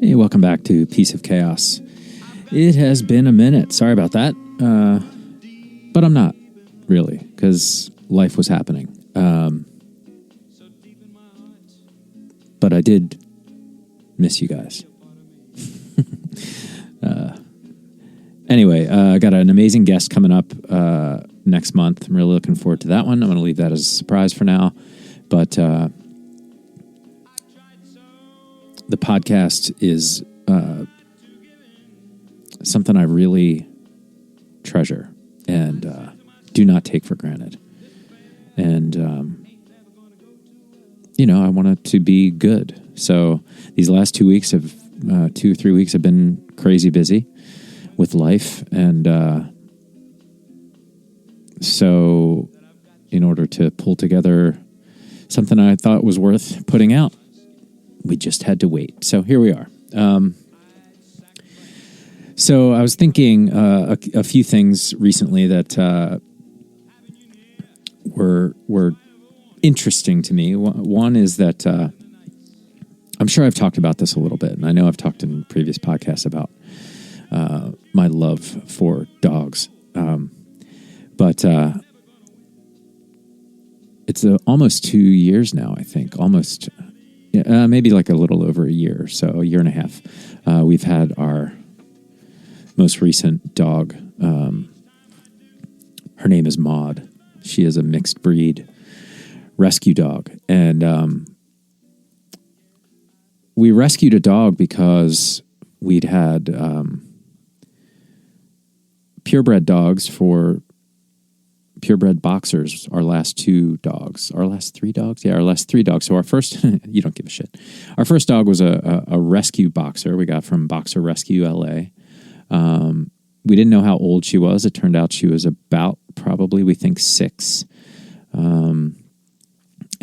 Hey, welcome back to Piece of Chaos. It has been a minute. Sorry about that. But I'm not, really, because life was happening. But I did miss you guys. Anyway, I got an amazing guest coming up next month. I'm really looking forward to that one. I'm going to leave that as a surprise for now. But the podcast is something I really treasure and do not take for granted. And, I want it to be good. So these last 2 weeks 2 or 3 weeks have been crazy busy with life. And so in order to pull together something I thought was worth putting out, we just had to wait. So here we are. So I was thinking a few things recently that were interesting to me. One is that I'm sure I've talked about this a little bit, and I know I've talked in previous podcasts about my love for dogs. But it's almost 2 years now, I think. Almost, maybe like a little over a year, so a year and a half. We've had our most recent dog. Her name is Maud. She is a mixed breed rescue dog. And we rescued a dog because we'd had purebred dogs for purebred boxers, our last 2 dogs. Our last 3 dogs? Yeah, our last 3 dogs. So our first, you don't give a shit. Our first dog was a rescue boxer we got from Boxer Rescue LA. We didn't know how old she was. It turned out she was about probably, we think, 6. And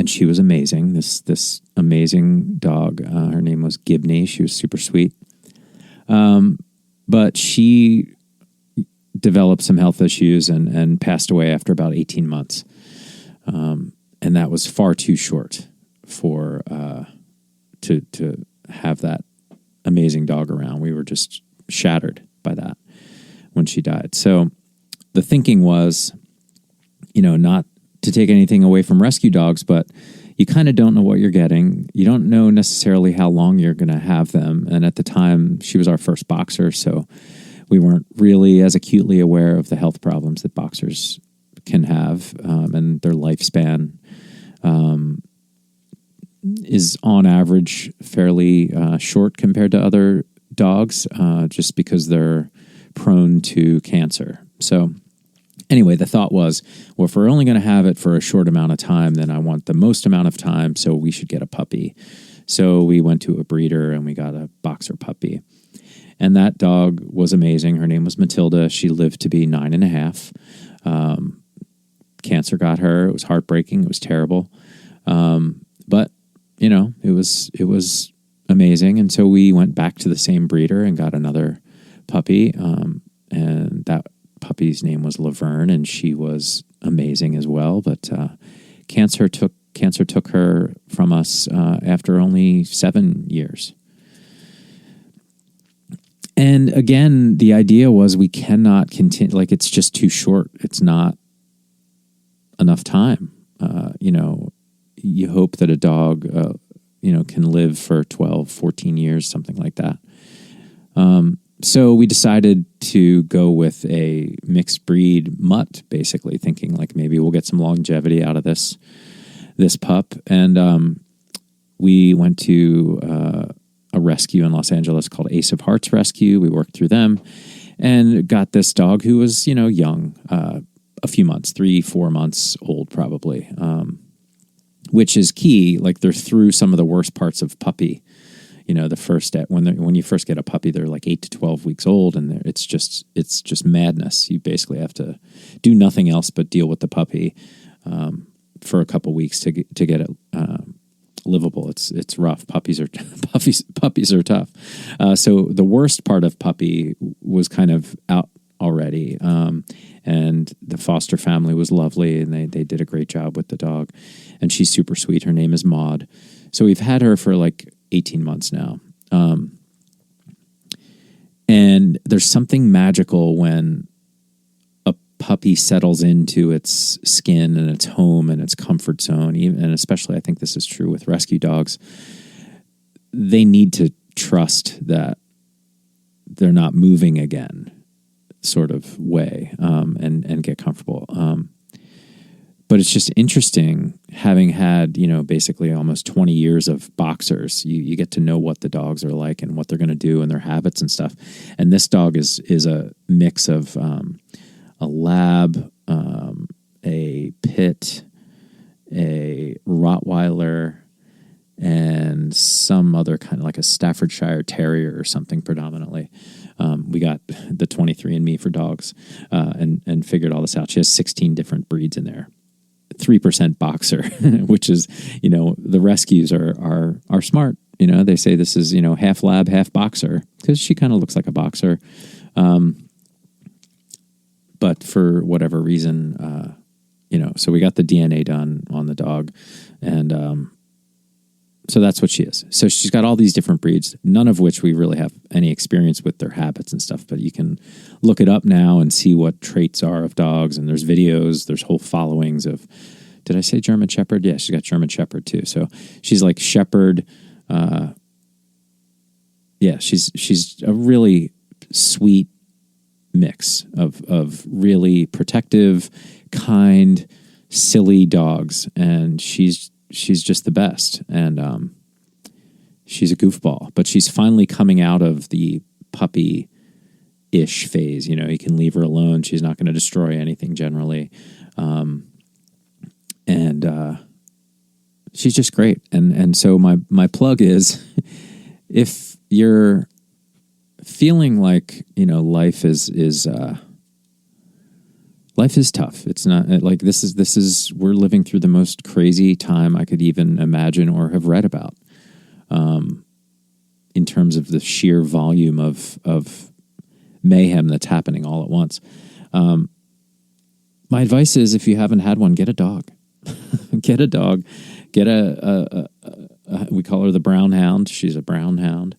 she was amazing. This amazing dog. Her name was Gibney. She was super sweet. But she developed some health issues and passed away after about 18 months. And that was far too short for to have that amazing dog around. We were just shattered by that when she died. So the thinking was, not to take anything away from rescue dogs, but you kind of don't know what you're getting. You don't know necessarily how long you're going to have them. And at the time, she was our first boxer, so we weren't really as acutely aware of the health problems that boxers can have, and their lifespan is on average fairly short compared to other dogs, just because they're prone to cancer. So anyway, the thought was, well, if we're only going to have it for a short amount of time, then I want the most amount of time, so we should get a puppy. So we went to a breeder and we got a boxer puppy. And that dog was amazing. Her name was Matilda. She lived to be 9.5. Cancer got her. It was heartbreaking. It was terrible. But, it was amazing. And so we went back to the same breeder and got another puppy. And that puppy's name was Laverne, and she was amazing as well. But cancer took her from us after only 7 years. And again, the idea was we cannot continue, it's just too short. It's not enough time. You hope that a dog, can live for 12, 14 years, something like that. So we decided to go with a mixed breed mutt, basically thinking maybe we'll get some longevity out of this pup. And we went to a rescue in Los Angeles called Ace of Hearts Rescue. We worked through them and got this dog who was, young, a few months, 3-4 months old probably, which is key. They're through some of the worst parts of puppy. When you first get a puppy, they're 8 to 12 weeks old, and it's just madness. You basically have to do nothing else but deal with the puppy for a couple weeks to get it livable. It's rough. Puppies are tough. So the worst part of puppy was kind of out already. And the foster family was lovely, and they did a great job with the dog. And she's super sweet. Her name is Maud. So we've had her for 18 months now. there's something magical when a puppy settles into its skin and its home and its comfort zone. And especially, I think this is true with rescue dogs. They need to trust that they're not moving again, sort of way, and get comfortable. But it's just interesting having had, basically almost 20 years of boxers. You get to know what the dogs are like and what they're going to do and their habits and stuff. And this dog is a mix of a lab, a pit, a Rottweiler, and some other kind of like a Staffordshire Terrier or something predominantly. We got the 23andMe for dogs and figured all this out. She has 16 different breeds in there. 3% boxer, which is, the rescues are smart. They say this is, half lab, half boxer, because she kind of looks like a boxer. But for whatever reason, so we got the DNA done on the dog, and so that's what she is. So she's got all these different breeds, none of which we really have any experience with their habits and stuff, but you can look it up now and see what traits are of dogs. And there's videos, there's whole followings of, did I say German Shepherd? Yeah, she's got German Shepherd too. So she's like Shepherd. She's a really sweet mix of really protective, kind, silly dogs. And she's just the best. And she's a goofball, but she's finally coming out of the puppy-ish phase. You can leave her alone. She's not going to destroy anything generally. And she's just great. And so my plug is, if you're feeling like, life is tough. It's not like this is we're living through the most crazy time I could even imagine or have read about, in terms of the sheer volume of mayhem that's happening all at once. My advice is, if you haven't had one, get a dog. Get a dog. Get a we call her the brown hound. She's a brown hound.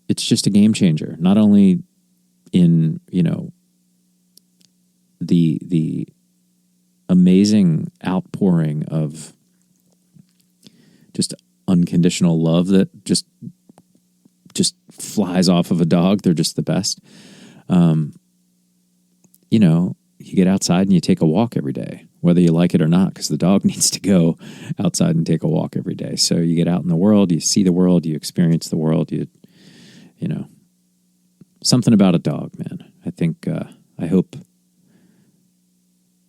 It's just a game changer, not only in, the amazing outpouring of just unconditional love that just flies off of a dog. They're just the best. You get outside and you take a walk every day, whether you like it or not, because the dog needs to go outside and take a walk every day. So you get out in the world, you see the world, you experience the world, something about a dog, man. I think, I hope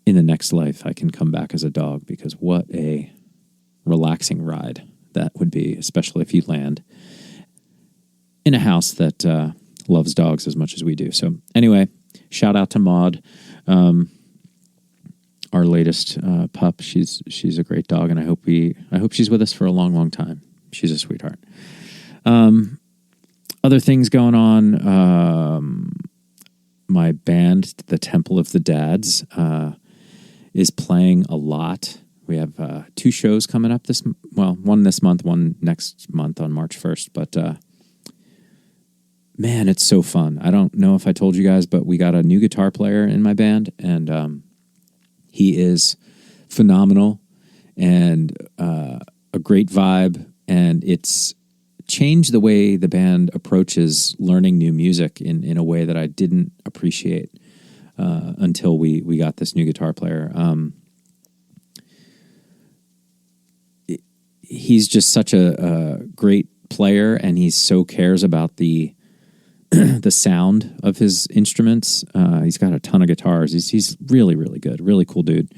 in the next life I can come back as a dog, because what a relaxing ride that would be, especially if you land in a house that loves dogs as much as we do. So anyway, shout out to Maud, our latest pup. She's a great dog, and I hope she's with us for a long, long time. She's a sweetheart. Other things going on. My band, the Temple of the Dads, is playing a lot. We have 2 shows coming up one this month, one next month on March 1st. But man, it's so fun. I don't know if I told you guys, but we got a new guitar player in my band, and he is phenomenal and a great vibe. And it's changed the way the band approaches learning new music in a way that I didn't appreciate until we got this new guitar player. He's just such a great player, and he so cares about the the sound of his instruments. He's got a ton of guitars. He's really, really good. Really cool dude.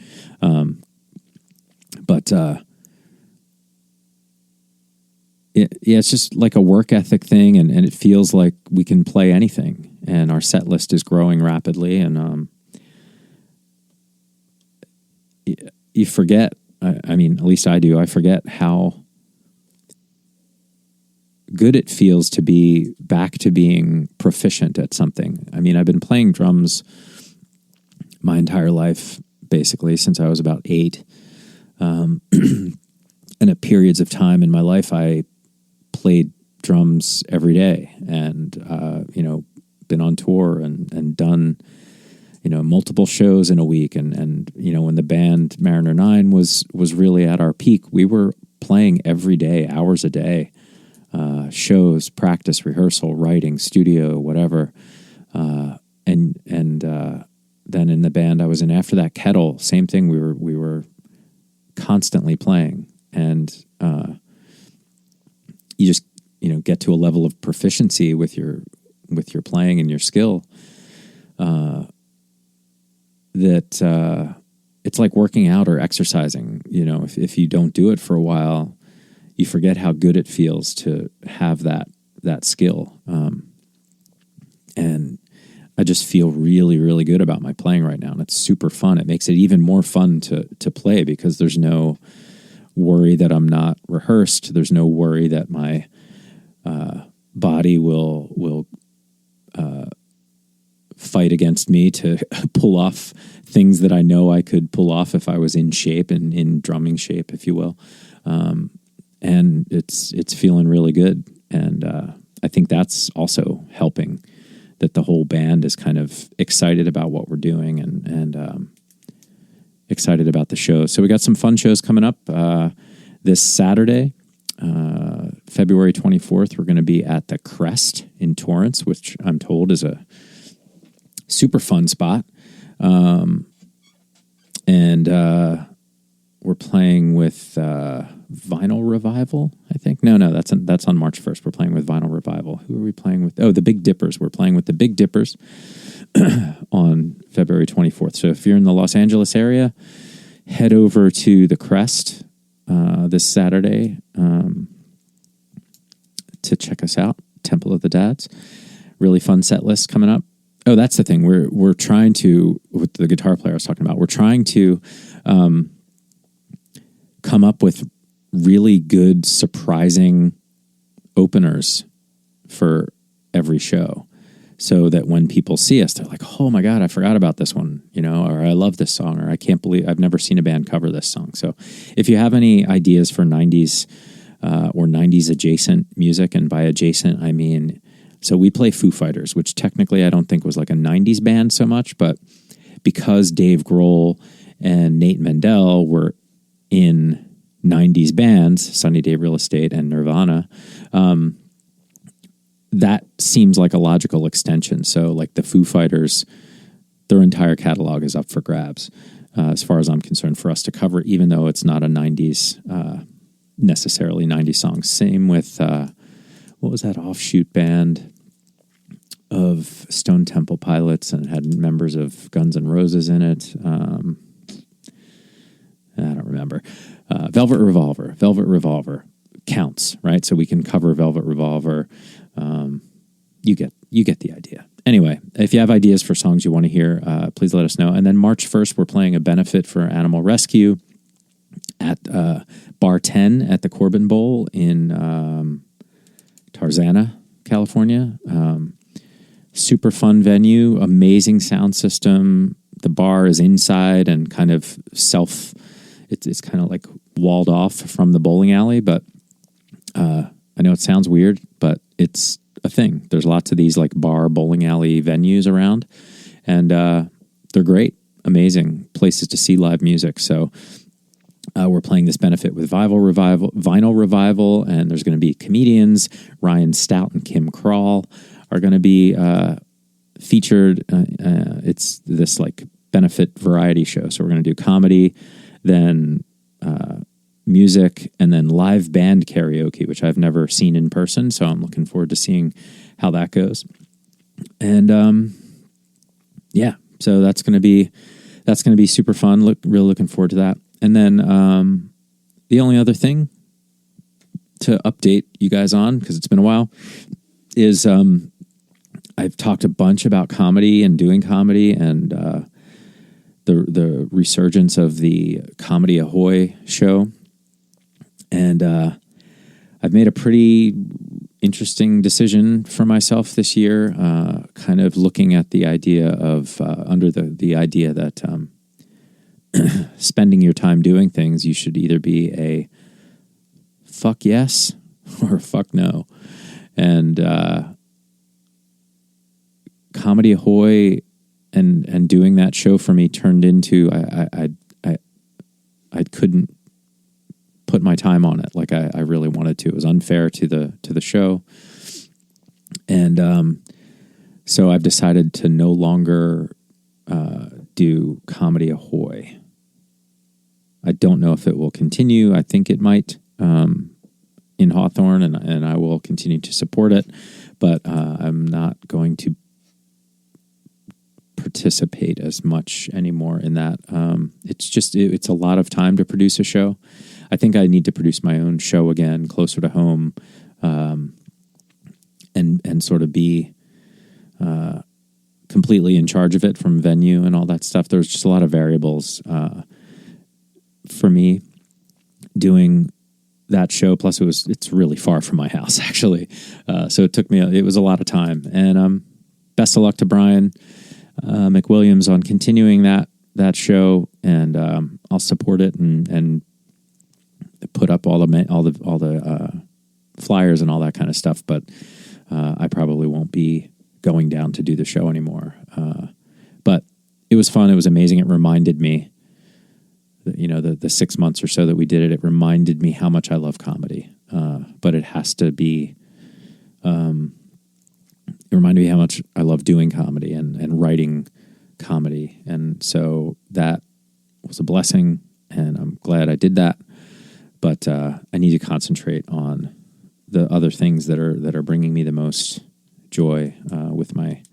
It's just like a work ethic thing, and it feels like we can play anything. And our set list is growing rapidly, and you forget. I mean, at least I do. I forget how good it feels to be back to being proficient at something. I mean, I've been playing drums my entire life, basically, since I was about 8. And at periods of time in my life, I played drums every day, and been on tour and done multiple shows in a week, and when the band Mariner 9 was really at our peak, we were playing every day, hours a day, shows, practice, rehearsal, writing, studio, whatever, and then in the band I was in after that, Kettle, same thing. We were constantly playing, and you just get to a level of proficiency with your playing and your skill that it's like working out or exercising. If you don't do it for a while, you forget how good it feels to have that skill. And I just feel really, really good about my playing right now, and it's super fun. It makes it even more fun to play because there's no worry that I'm not rehearsed. There's no worry that my body will fight against me to pull off things that I know I could pull off if I was in shape and in drumming shape, if you will. And it's feeling really good. And I think that's also helping, that the whole band is kind of excited about what we're doing and excited about the show. So we got some fun shows coming up this Saturday, February 24th. We're going to be at the Crest in Torrance, which I'm told is a super fun spot. And we're playing with Vinyl Revival, I think. No, that's on March 1st. We're playing with Vinyl Revival. Who are we playing with? Oh, the Big Dippers. We're playing with the Big Dippers on February 24th. So if you're in the Los Angeles area, head over to the Crest this Saturday to check us out. Temple of the Dads. Really fun set list coming up. Oh, that's the thing. We're trying to, with the guitar player I was talking about, we're trying to come up with really good, surprising openers for every show, so that when people see us, they're like, "Oh my God, I forgot about this one," or "I love this song," or "I can't believe I've never seen a band cover this song." So, if you have any ideas for '90s or '90s adjacent music, and by adjacent I mean, so we play Foo Fighters, which technically I don't think was like a '90s band so much, but because Dave Grohl and Nate Mendel were in '90s bands, Sunny Day Real Estate and Nirvana, that seems like a logical extension. So like the Foo Fighters, their entire catalog is up for grabs, as far as I'm concerned, for us to cover, even though it's not a '90s, necessarily '90s song. Same with, what was that offshoot band of Stone Temple Pilots, and it had members of Guns N' Roses in it? I don't remember. Velvet Revolver counts, right? So we can cover Velvet Revolver. You get the idea. Anyway, if you have ideas for songs you want to hear, please let us know. And then March 1st, we're playing a benefit for Animal Rescue at Bar 10 at the Corbin Bowl in Tarzana, California. Super fun venue, amazing sound system. The bar is inside and kind of it's kind of like walled off from the bowling alley, but I know it sounds weird, but it's a thing. There's lots of these like bar bowling alley venues around, and they're great, amazing places to see live music. So we're playing this benefit with Vinyl Revival, and there's going to be comedians. Ryan Stout and Kim Krall are going to be featured. It's this like benefit variety show. So we're going to do comedy, then music, and then live band karaoke, which I've never seen in person. So I'm looking forward to seeing how that goes. And yeah, so that's going to be super fun. Really looking forward to that. And then the only other thing to update you guys on, because it's been a while, is I've talked a bunch about comedy and doing comedy, and the resurgence of the Comedy Ahoy show. And I've made a pretty interesting decision for myself this year, kind of looking at the idea of, under the idea that spending your time doing things, you should either be a fuck yes or a fuck no. And Comedy Ahoy and doing that show for me turned into I couldn't put my time on it like I really wanted to. It was unfair to the show, and so I've decided to no longer do Comedy Ahoy. I don't know if it will continue. I think it might in Hawthorne, and I will continue to support it, but I'm not going to participate as much anymore in that. It's a lot of time to produce a show. I think I need to produce my own show again, closer to home, and sort of be completely in charge of it from venue and all that stuff. There's just a lot of variables for me doing that show. Plus, it's really far from my house actually, so it was a lot of time. And best of luck to Brian McWilliams on continuing that show, and I'll support it and put up all the flyers and all that kind of stuff. But I probably won't be going down to do the show anymore. But it was fun. It was amazing. It reminded me, the 6 months or so that we did it. It reminded me how much I love comedy. But it has to be. It reminded me how much I love doing comedy and writing comedy. And so that was a blessing, and I'm glad I did that. But I need to concentrate on the other things that are bringing me the most joy with my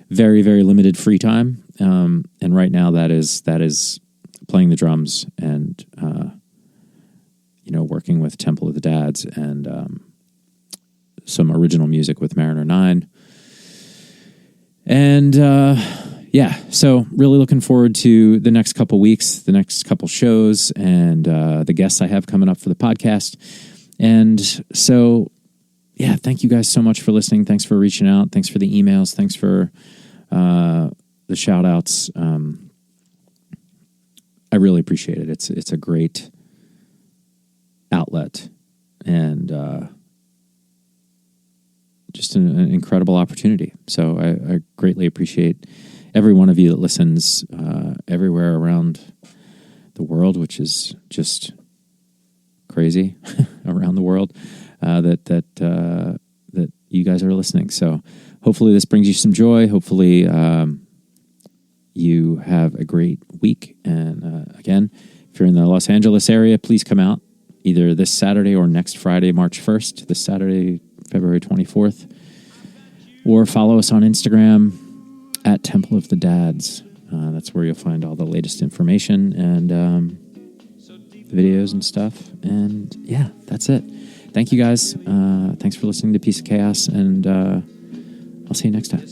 very, very limited free time. And right now that is playing the drums and, working with Temple of the Dads and some original music with Mariner 9. And so really looking forward to the next couple weeks, the next couple shows, and the guests I have coming up for the podcast. And so, thank you guys so much for listening. Thanks for reaching out. Thanks for the emails. Thanks for the shout outs. I really appreciate it. It's a great outlet and just an incredible opportunity. So I greatly appreciate every one of you that listens everywhere around the world, which is just crazy around the world, that you guys are listening. So hopefully this brings you some joy. Hopefully you have a great week. And again, if you're in the Los Angeles area, please come out either this Saturday or next Friday, March 1st, this Saturday, February 24th, or follow us on Instagram at Temple of the Dads. That's where you'll find all the latest information and videos and stuff. And that's it. Thank you guys. Thanks for listening to Piece of Chaos, and I'll see you next time.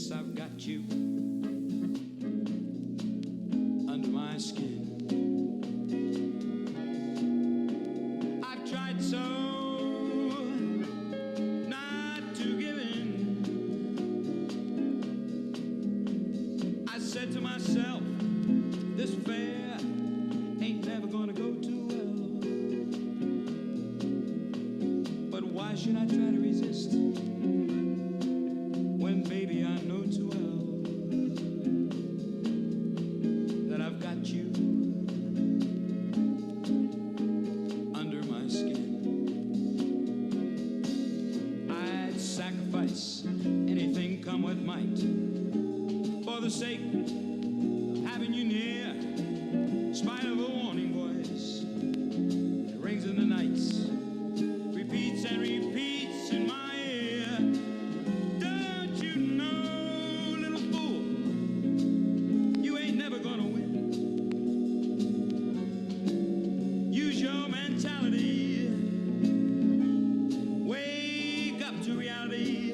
Wake up to reality.